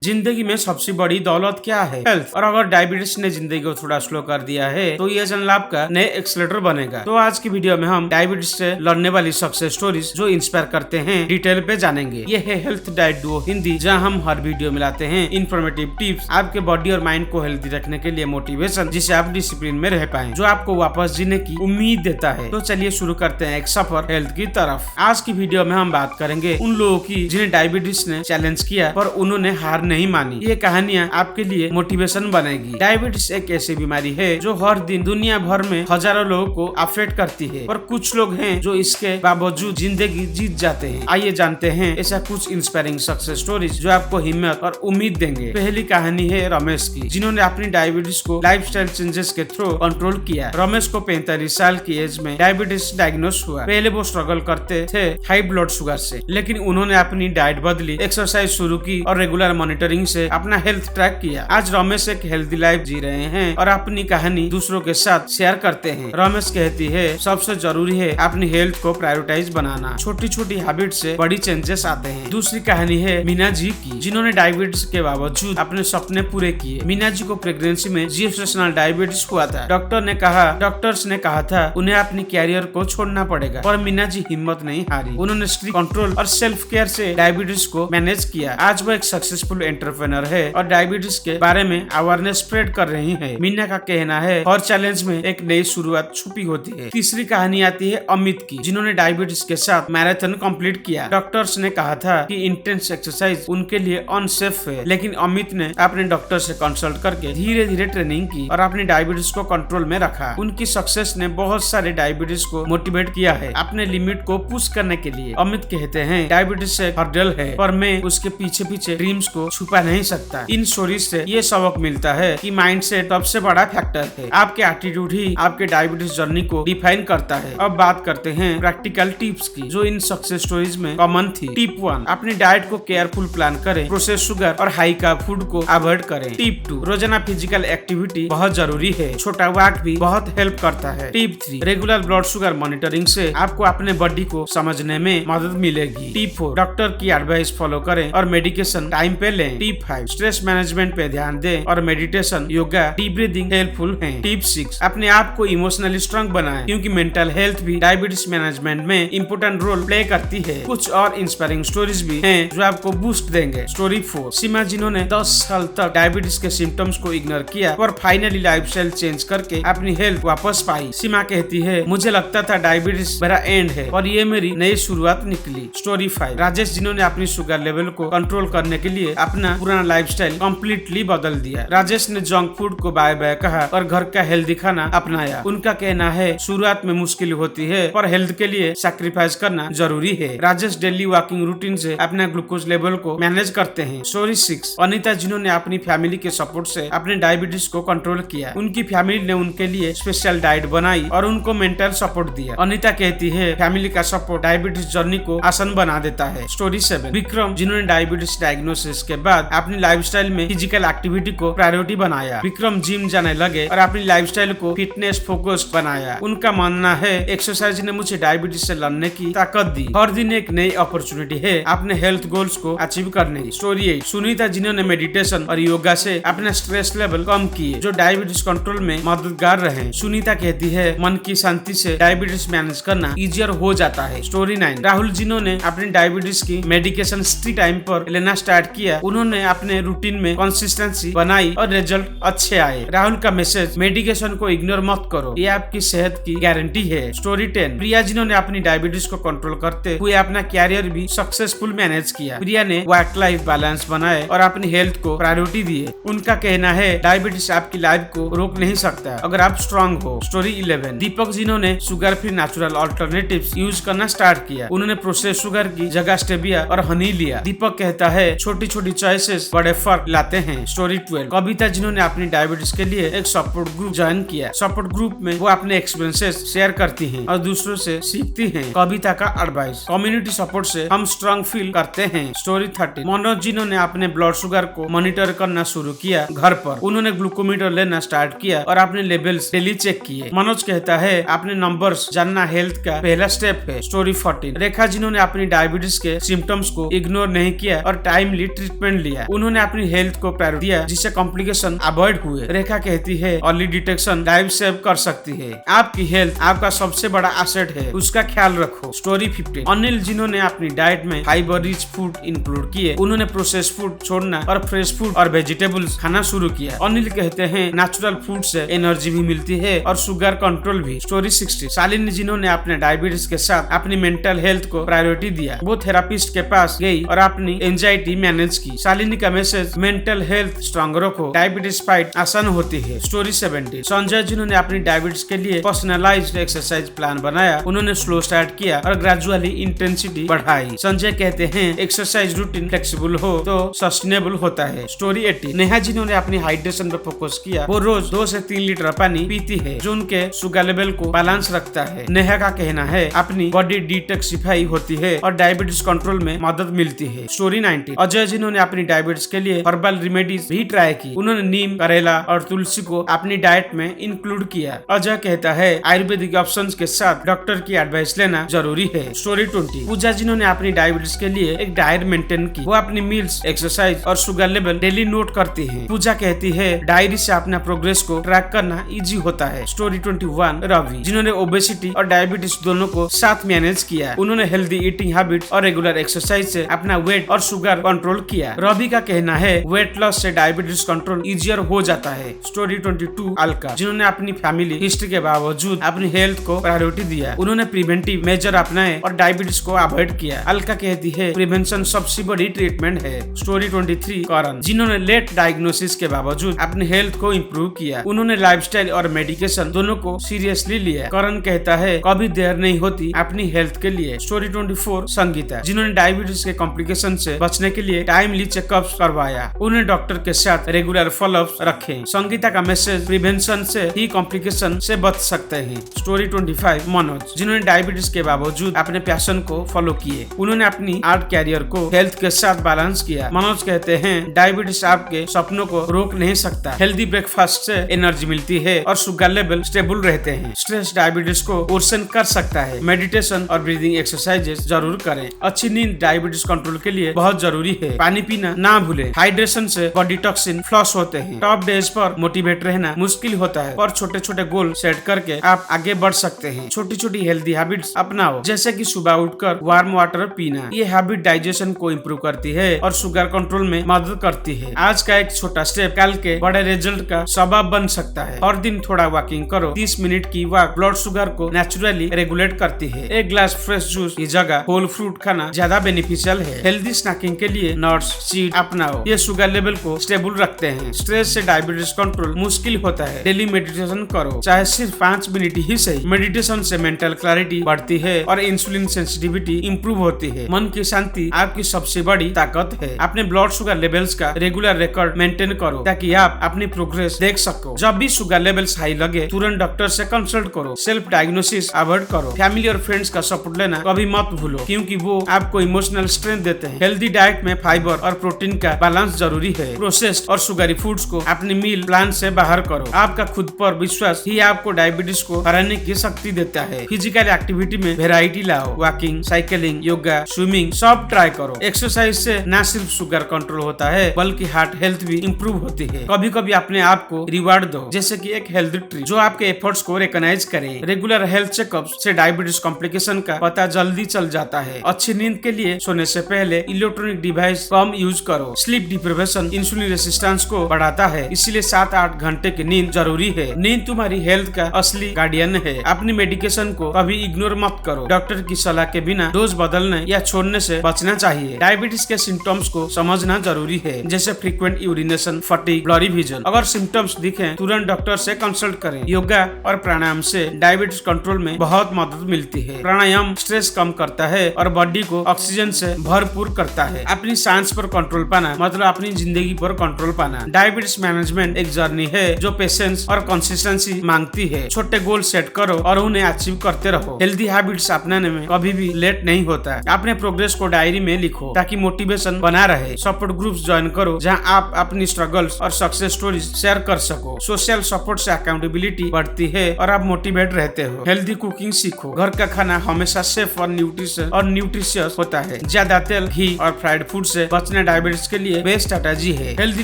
जिंदगी में सबसे बड़ी दौलत क्या है? हेल्थ। और अगर डायबिटीज ने जिंदगी को थोड़ा स्लो कर दिया है तो ये जन लाभ का नए एक्सेलेटर बनेगा। तो आज की वीडियो में हम डायबिटीज से लड़ने वाली सक्सेस स्टोरीज जो इंस्पायर करते हैं डिटेल पे जानेंगे। ये है हेल्थ डाइट डुओ हिंदी, जहां हम हर वीडियो में लाते हैं इन्फॉर्मेटिव टिप्स, आपके बॉडी और माइंड को हेल्दी रखने के लिए मोटिवेशन, जिससे आप डिसिप्लिन में रह पाए, जो आपको वापस जीने की उम्मीद देता है। तो चलिए शुरू करते हैं एक सफर हेल्थ की तरफ। आज की वीडियो में हम बात करेंगे उन लोगों की जिन्हें डायबिटीज ने चैलेंज किया पर उन्होंने हार नहीं मानी। ये कहानियां आपके लिए मोटिवेशन बनेगी। डायबिटीज एक ऐसी बीमारी है जो हर दिन दुनिया भर में हजारों लोगों को अफेक्ट करती है, पर कुछ लोग हैं जो इसके बावजूद जिंदगी जीत जाते हैं। आइए जानते हैं ऐसा कुछ इंस्पायरिंग सक्सेस स्टोरीज जो आपको हिम्मत और उम्मीद देंगे। पहली कहानी है रमेश की, जिन्होंने अपनी डायबिटीज को लाइफस्टाइल चेंजेस के थ्रू कंट्रोल किया। रमेश को 45 साल की एज में डायबिटीज डायग्नोस हुआ। पहले वो स्ट्रगल करते थे हाई ब्लड शुगर से, लेकिन उन्होंने अपनी डाइट बदली, एक्सरसाइज शुरू की और रेगुलर मॉनिटरिंग से अपना हेल्थ ट्रैक किया। आज रमेश एक हेल्दी लाइफ जी रहे हैं और अपनी कहानी दूसरों के साथ शेयर करते हैं। रमेश कहती है, सबसे जरूरी है अपनी हेल्थ को प्रायोरिटाइज बनाना। छोटी छोटी हैबिट से बड़ी चेंजेस आते हैं। दूसरी कहानी है मीना जी की, जिन्होंने डायबिटीज के बावजूद अपने सपने पूरे किए। मीना जी को प्रेगनेंसी में जेस्टेशनल डायबिटीज हुआ था। डॉक्टर्स ने कहा था उन्हें अपनी कैरियर को छोड़ना पड़ेगा, पर मीना जी हिम्मत नहीं हारी। उन्होंने स्ट्रिक्ट कंट्रोल और सेल्फ केयर से डायबिटीज को मैनेज किया। आज वो एक सक्सेसफुल एंटरप्रेन्योर है और डायबिटीज के बारे में अवेयरनेस स्प्रेड कर रही है। मीना का कहना है, हर चैलेंज में एक नई शुरुआत छुपी होती है। तीसरी कहानी आती है अमित की, जिन्होंने डायबिटीज के साथ मैराथन कंप्लीट किया। डॉक्टर्स ने कहा था कि इंटेंस एक्सरसाइज उनके लिए अनसेफ है, लेकिन अमित ने अपने डॉक्टर से कंसल्ट करके धीरे धीरे ट्रेनिंग की और अपनी डायबिटीज को कंट्रोल में रखा। उनकी सक्सेस ने बहुत सारे डायबिटीज को मोटिवेट किया है अपने लिमिट को पुश करने के लिए। अमित कहते हैं, डायबिटीज एक हर्डल है, पर मैं उसके पीछे पीछे ड्रीम्स को छुपा नहीं सकता। इन स्टोरीज से ये सबक मिलता है कि माइंडसेट सबसे बड़ा फैक्टर है। आपके एटीट्यूड ही आपके डायबिटीज जर्नी को डिफाइन करता है। अब बात करते हैं प्रैक्टिकल टिप्स की, जो इन सक्सेस स्टोरीज में कॉमन थी। टिप 1, अपनी डाइट को केयरफुल प्लान करें। प्रोसेस शुगर और हाई कार्ब फूड को अवॉइड करें। टिप 2, रोजाना फिजिकल एक्टिविटी बहुत जरूरी है। छोटा वॉक भी बहुत हेल्प करता है। Tip 3, regular blood sugar monitoring से आपको अपने बॉडी को समझने में मदद मिलेगी। टिप 4, डॉक्टर की एडवाइस फॉलो करें और मेडिकेशन टाइम पे लें। टिप 5, स्ट्रेस मैनेजमेंट पे ध्यान दें और meditation, yoga, deep breathing helpful हैं। टिप 6, अपने आप को इमोशनली स्ट्रांग बनाएं, क्योंकि मेंटल हेल्थ भी डायबिटीज मैनेजमेंट में इंपॉर्टेंट रोल प्ले करती है। कुछ और इंस्पायरिंग स्टोरीज भी हैं जो आपको बूस्ट देंगे। स्टोरी 4, सीमा, जिन्होंने 10 साल तक डायबिटीज के सिम्टम्स को इग्नोर किया और फाइनली लाइफस्टाइल चेंज करके अपनी हेल्थ वापस पाई। सीमा कहती है, मुझे लगता था डायबिटीज मेरा एंड है और ये मेरी नई शुरुआत निकली। स्टोरी 5, राजेश, जिन्होंने अपनी शुगर लेवल को कंट्रोल करने के लिए अपना पुराना लाइफस्टाइल कंप्लीटली बदल दिया। राजेश ने जंक फूड को बाय बाय कहा और घर का हेल्दी खाना अपनाया। उनका कहना है, शुरुआत में मुश्किल होती है, पर हेल्थ के लिए सैक्रिफाइस करना जरूरी है। राजेश डेली वॉकिंग रूटीन से अपना ग्लूकोज लेवल को मैनेज करते हैं। स्टोरी 6, अनीता, जिन्होंने अपनी फैमिली के सपोर्ट से अपने डायबिटीज को कंट्रोल किया। उनकी फैमिली ने उनके लिए स्पेशल डाइट बनाई और उनको मेंटल सपोर्ट दिया। अनीता कहती है, फैमिली का सपोर्ट डायबिटीज जर्नी को आसान बना देता है। स्टोरी 7, विक्रम, जिन्होंने डायबिटीज डायग्नोसिस के बाद अपनी लाइफस्टाइल में फिजिकल एक्टिविटी को प्रायोरिटी बनाया। विक्रम जिम जाने लगे और अपनी लाइफस्टाइल को फिटनेस फोकस्ड बनाया। उनका मानना है, एक्सरसाइज ने मुझे डायबिटीज से लड़ने की ताकत दी। हर दिन एक नई अपॉर्चुनिटी है अपने हेल्थ गोल्स को अचीव करने की। स्टोरी 8, सुनीता, जिन्होंने मेडिटेशन और योगा से अपना स्ट्रेस लेवल कम किए, जो डायबिटीज कंट्रोल में मददगार रहे। सुनीता कहती है, मन की शांति से डायबिटीज मैनेज करना इजियर हो जाता है। स्टोरी 9, राहुल, जिन्होंने अपनी डायबिटीज की मेडिकेशन स्ट्रिक्ट टाइम पर लेना स्टार्ट किया। उन्होंने अपने रूटीन में कंसिस्टेंसी बनाई और रिजल्ट अच्छे आए। राहुल का मैसेज, मेडिकेशन को इग्नोर मत करो, ये आपकी सेहत की गारंटी है। स्टोरी 10, प्रिया, जिन्होंने अपनी डायबिटीज को कंट्रोल करते हुए अपना कैरियर भी सक्सेसफुल मैनेज किया। प्रिया ने वर्क लाइफ बैलेंस बनाए और अपनी हेल्थ को प्रायोरिटी दिए। उनका कहना है, डायबिटीज आपकी लाइफ को रोक नहीं सकता अगर आप स्ट्रांग हो। स्टोरी 11, दीपक, जिन्होंने sugar free natural alternatives use करना स्टार्ट किया। उन्होंने प्रोसेस शुगर की जगह स्टेविया और हनी लिया। दीपक कहता है, छोटी छोटी चॉइसेस बड़े फर्क लाते हैं। स्टोरी 12, कविता, जिन्होंने अपनी डायबिटीज के लिए एक सपोर्ट ग्रुप ज्वाइन किया। सपोर्ट ग्रुप में वो अपने एक्सपीरियंसेस शेयर करती हैं और दूसरों से सीखती हैं। कविता का एडवाइस, कम्युनिटी सपोर्ट से हम स्ट्रांग फील करते हैं। स्टोरी 13, मनोज, जिन्होंने अपने ब्लड शुगर को मॉनिटर करना शुरू किया घर पर। उन्होंने ग्लूकोमीटर लेना स्टार्ट किया और अपने लेवल्स डेली चेक किए। मनोज कहता है, अपने नंबर्स जानना हेल्थ का पहला स्टेप है। स्टोरी 14, रेखा, जिन्होंने अपनी डायबिटीज के सिम्टम्स को इग्नोर नहीं किया और टाइमली ट्रीटमेंट ट्रीटमेंट लिया। उन्होंने अपनी हेल्थ को प्रायोरिटी दिया, जिससे कॉम्प्लिकेशन अवॉइड हुए। रेखा कहती है अर्ली डिटेक्शन लाइफ सेव कर सकती है। आपकी हेल्थ आपका सबसे बड़ा एसेट है, उसका ख्याल रखो। स्टोरी 15। अनिल, जिन्होंने अपनी डाइट में फाइबर रिच फूड इंक्लूड किए, उन्होंने प्रोसेस फूड छोड़ना और फ्रेश फूड और वेजिटेबल्स खाना शुरू किया। अनिल कहते हैं नेचुरल फूड से एनर्जी भी मिलती है और शुगर कंट्रोल भी। स्टोरी 16। शालिनी, जिन्होंने अपने डायबिटीज के साथ अपनी मेंटल हेल्थ को प्रायोरिटी दिया, वो थेरापिस्ट के पास गई और अपनी एंजाइटी मैनेज की। शालिनी का मैसेज मेंटल हेल्थ स्ट्रॉन्ग रखो, डायबिटीज फाइट आसान होती है। स्टोरी 17। संजय, जिन्होंने अपनी डायबिटीज के लिए पर्सनलाइज्ड एक्सरसाइज प्लान बनाया, उन्होंने स्लो स्टार्ट किया और ग्रेजुअली इंटेंसिटी बढ़ाई। संजय कहते हैं एक्सरसाइज रूटीन फ्लेक्सिबल हो तो सस्टेनेबल होता है। स्टोरी 18। नेहा, जिन्होंने अपनी हाइड्रेशन पर फोकस किया, वो रोज 2 से 3 लीटर पानी पीती है, जो उनके शुगर लेवल को बैलेंस रखता है। नेहा का कहना है अपनी बॉडी डिटॉक्सिफाई होती है और डायबिटीज कंट्रोल में मदद मिलती है। स्टोरी 19। अजय, जिन्होंने अपनी डायबिटीज के लिए हर्बल रेमेडीज भी ट्राई की, उन्होंने नीम, करेला और तुलसी को अपनी डाइट में इंक्लूड किया। अजय कहता है आयुर्वेदिक ऑप्शंस के साथ डॉक्टर की एडवाइस लेना जरूरी है। स्टोरी 20। पूजा, जिन्होंने अपनी डायबिटीज के लिए एक डायरी मेंटेन की, वो अपनी मील्स, एक्सरसाइज और शुगर लेवल डेली नोट करती है। पूजा कहती है डायरी से अपना प्रोग्रेस को ट्रैक करना इजी होता है। स्टोरी 21। रवि, जिन्होंने ओबेसिटी और डायबिटीज दोनों को साथ मैनेज किया, उन्होंने हेल्दी ईटिंग हैबिट और रेगुलर एक्सरसाइज से अपना वेट और शुगर कंट्रोल किया। रवि का कहना है वेट लॉस से डायबिटीज कंट्रोल इजियर हो जाता है। स्टोरी 22। अलका, जिन्होंने अपनी फैमिली हिस्ट्री के बावजूद अपनी हेल्थ को प्रायोरिटी दिया, उन्होंने प्रिवेंटिव मेजर अपनाए और डायबिटीज को अवॉइड किया। अलका कहती है प्रिवेंशन सबसे बड़ी ट्रीटमेंट है। स्टोरी 23। करण, जिन्होंने लेट डायग्नोसिस के बावजूद अपनी हेल्थ को इम्प्रूव किया, उन्होंने लाइफस्टाइल और मेडिकेशन दोनों को सीरियसली लिया। करण कहता है कभी देर नहीं होती अपनी हेल्थ के लिए। स्टोरी 24। संगीता, जिन्होंने डायबिटीज के कॉम्प्लिकेशन से बचने के लिए टाइमली चेकअप करवाया, उन्हें डॉक्टर के साथ रेगुलर फॉलोअप रखें। संगीता का मैसेज प्रिवेंशन से ही कॉम्प्लिकेशन से बच सकते हैं। स्टोरी 25। मनोज, जिन्होंने डायबिटीज के बावजूद अपने पैशन को फॉलो किए, उन्होंने अपनी आर्ट कैरियर को हेल्थ के साथ बैलेंस किया। मनोज कहते हैं डायबिटीज आपके सपनों को रोक नहीं सकता। हेल्दी ब्रेकफास्ट से एनर्जी मिलती है और शुगर लेवल स्टेबल रहते हैं। स्ट्रेस डायबिटीज को वर्सन कर सकता है। मेडिटेशन और ब्रीदिंग एक्सरसाइजेस जरूर करें। अच्छी नींद डायबिटीज कंट्रोल के लिए बहुत जरूरी है। पानी पीना ना भूलें। हाइड्रेशन से बॉडी टॉक्सिन फ्लश होते हैं। टॉप डेज पर मोटिवेट रहना मुश्किल होता है, पर छोटे छोटे गोल सेट करके आप आगे बढ़ सकते हैं। छोटी छोटी हेल्दी हैबिट्स अपनाओ, जैसे कि सुबह उठकर वार्म वाटर पीना। ये हैबिट डाइजेशन को इम्प्रूव करती है और शुगर कंट्रोल में मदद करती है। आज का एक छोटा स्टेप कल के बड़े रिजल्ट का सबब बन सकता है। हर दिन थोड़ा वॉकिंग करो। 30 मिनट की वॉक ब्लड शुगर को नेचुरली रेगुलेट करती है। एक ग्लास फ्रेश जूस की जगह होल फ्रूट खाना ज्यादा बेनिफिशियल है। हेल्दी स्नैकिंग के लिए नट्स, सीड अपनाओ, ये शुगर लेवल को स्टेबल रखते हैं। स्ट्रेस से डायबिटीज कंट्रोल मुश्किल होता है। डेली मेडिटेशन करो, चाहे सिर्फ 5 मिनट ही सही। मेडिटेशन से मेंटल क्लैरिटी बढ़ती है और इंसुलिन सेंसिटिविटी इंप्रूव होती है। मन की शांति आपकी सबसे बड़ी ताकत है। अपने ब्लड शुगर लेवल्स का रेगुलर रिकॉर्ड मेंटेन करो, ताकि आप अपनी प्रोग्रेस देख सको। जब भी शुगर लेवल्स हाई लगे, तुरंत डॉक्टर से कंसल्ट करो। सेल्फ डायग्नोसिस अवॉइड करो। फैमिली और फ्रेंड्स का सपोर्ट लेना कभी मत भूलो, क्योंकि वो आपको इमोशनल स्ट्रेंथ देते हैं। हेल्दी डाइट में फाइबर और प्रोटीन का बैलेंस जरूरी है। प्रोसेस्ड और शुगरी फूड्स को अपने मील प्लान से बाहर करो। आपका खुद पर विश्वास ही आपको डायबिटीज को हराने की शक्ति देता है। फिजिकल एक्टिविटी में वेराइटी लाओ। वॉकिंग, साइकिलिंग, योगा, स्विमिंग सब ट्राई करो। एक्सरसाइज से न सिर्फ शुगर कंट्रोल होता है, बल्कि हार्ट हेल्थ भी इंप्रूव होती है। कभी कभी अपने आप को रिवार्ड दो, जैसे कि एक हेल्दी ट्रीट जो आपके एफर्ट्स को रिकॉग्नाइज करे। रेगुलर हेल्थ चेकअप से डायबिटीज कॉम्प्लिकेशन का पता जल्दी चल जाता है। अच्छी नींद के लिए सोने से पहले इलेक्ट्रॉनिक डिवाइस कम यूज करो। स्लीप डिप्रिवेशन इंसुलिन रेसिस्टेंस को बढ़ाता है, इसलिए 7-8 घंटे की नींद जरूरी है। नींद तुम्हारी हेल्थ का असली गार्डियन है। अपनी मेडिकेशन को कभी इग्नोर मत करो। डॉक्टर की सलाह के बिना डोज बदलने या छोड़ने से बचना चाहिए। डायबिटीज के सिम्टम्स को समझना जरूरी है, जैसे frequent urination, fatigue, blurry vision. अगर सिम्टम्स दिखें, तुरंत डॉक्टर से कंसल्ट करें। योगा और प्राणायाम से डायबिटीज कंट्रोल में बहुत मदद मिलती है। प्राणायाम स्ट्रेस कम करता है और बॉडी को ऑक्सीजन से भरपूर करता है। अपनी सांस पर कंट्रोल पाना मतलब अपनी जिंदगी पर कंट्रोल पाना। डायबिटीज मैनेजमेंट एक जर्नी है जो पेशेंस और कंसिस्टेंसी मांगती है। छोटे गोल सेट करो और उन्हें अचीव करते रहो। हेल्दी हैबिट्स अपनाने में कभी भी लेट नहीं होता। अपने प्रोग्रेस को डायरी में लिखो, ताकि मोटिवेशन बना रहे। सपोर्ट ग्रुप्स ज्वाइन करो, जहां आप अपनी स्ट्रगल्स और सक्सेस स्टोरीज शेयर कर सको। सोशल सपोर्ट से अकाउंटेबिलिटी बढ़ती है और आप मोटिवेट रहते हो। हेल्दी कुकिंग सीखो। घर का खाना हमेशा सेफ और न्यूट्रिशियस होता है। ज्यादा तेल, घी और फ्राइड फूड से बचना अपने डायबिटीज के लिए बेस्ट स्ट्रेटेजी है। हेल्दी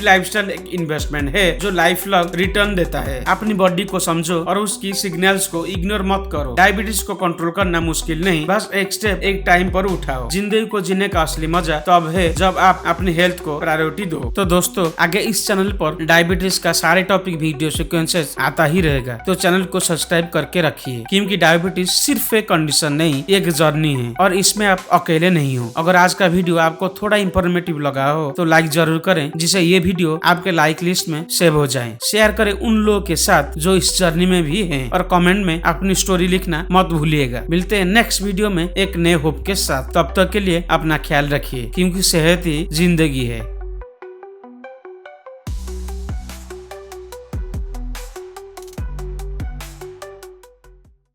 लाइफस्टाइल एक इन्वेस्टमेंट है जो लाइफ लॉन्ग रिटर्न देता है। अपनी बॉडी को समझो और उसकी सिग्नल्स को इग्नोर मत करो। डायबिटीज को कंट्रोल करना मुश्किल नहीं, बस एक स्टेप एक टाइम पर उठाओ। जिंदगी को जीने का असली मजा तब है जब आप अपनी हेल्थ को प्रायोरिटी दो। तो दोस्तों, आगे इस चैनल पर डायबिटीज का सारे टॉपिक वीडियो सीक्वेंसेस आता ही रहेगा, तो चैनल को सब्सक्राइब करके रखिए, क्योंकि डायबिटीज सिर्फ एक कंडीशन नहीं, एक जर्नी है और इसमें आप अकेले नहीं हो। अगर आज का वीडियो आपको थोड़ा इंफॉर्मेटिव लगा हो तो लाइक जरूर करें, जिससे ये वीडियो आपके लाइक लिस्ट में सेव हो जाए। शेयर करें उन लोगों के साथ जो इस जर्नी में भी हैं और कमेंट में अपनी स्टोरी लिखना मत भूलिएगा। मिलते हैं नेक्स्ट वीडियो में एक नए होप के साथ। तब तक के लिए अपना ख्याल रखिए, क्योंकि सेहत ही जिंदगी है।